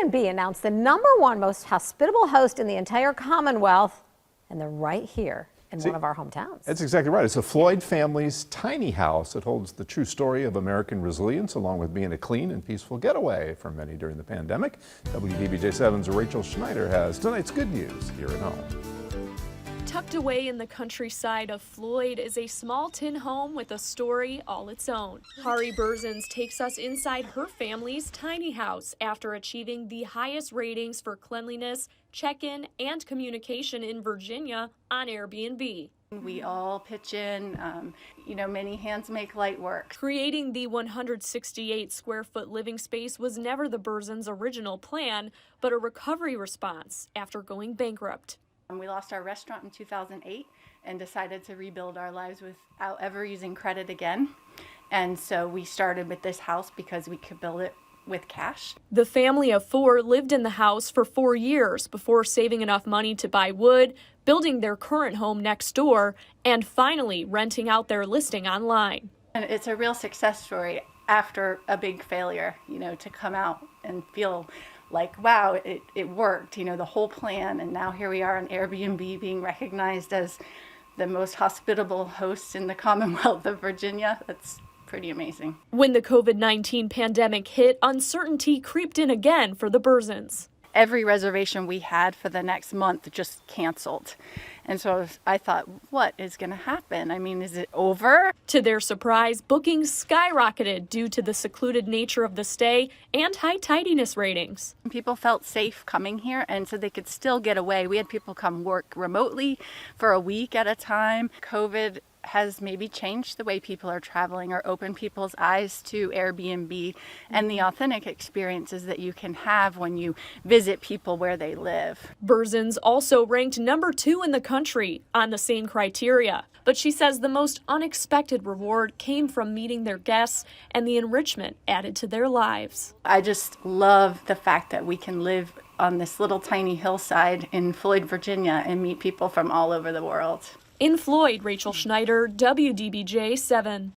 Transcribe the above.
Airbnb announced the #1 most hospitable host in the entire Commonwealth, and they're right here in one of our hometowns. That's exactly right. It's the Floyd family's tiny house. It holds the true story of American resilience, along with being a clean and peaceful getaway for many during the pandemic. WDBJ7's Rachel Schneider has tonight's good news here at home. Tucked away in the countryside of Floyd is a small tin home with a story all its own. Hari Berzins takes us inside her family's tiny house after achieving the highest ratings for cleanliness, check-in, and communication in Virginia on Airbnb. We all pitch in, many hands make light work. Creating the 168 square foot living space was never the Berzins' original plan, but a recovery response after going bankrupt. We lost our restaurant in 2008 and decided to rebuild our lives without ever using credit again. And so we started with this house because we could build it with cash. The family of 4 lived in the house for 4 years before saving enough money to buy wood, building their current home next door, and finally renting out their listing online. And it's a real success story after a big failure, to come out and feel like, wow, it worked, the whole plan. And now here we are on Airbnb being recognized as the most hospitable host in the Commonwealth of Virginia. That's pretty amazing. When the COVID-19 pandemic hit, uncertainty creeped in again for the Berzins. Every reservation we had for the next month just canceled. And so I thought, what is going to happen? Is it over? To their surprise, bookings skyrocketed due to the secluded nature of the stay and high tidiness ratings. People felt safe coming here, and so they could still get away. We had people come work remotely for a week at a time. COVID has maybe changed the way people are traveling or opened people's eyes to Airbnb and the authentic experiences that you can have when you visit people where they live. Berzins also ranked #2 in the country on the same criteria, but she says the most unexpected reward came from meeting their guests and the enrichment added to their lives. I just love the fact that we can live on this little tiny hillside in Floyd, Virginia, and meet people from all over the world. In Floyd, Rachel Schneider, WDBJ 7.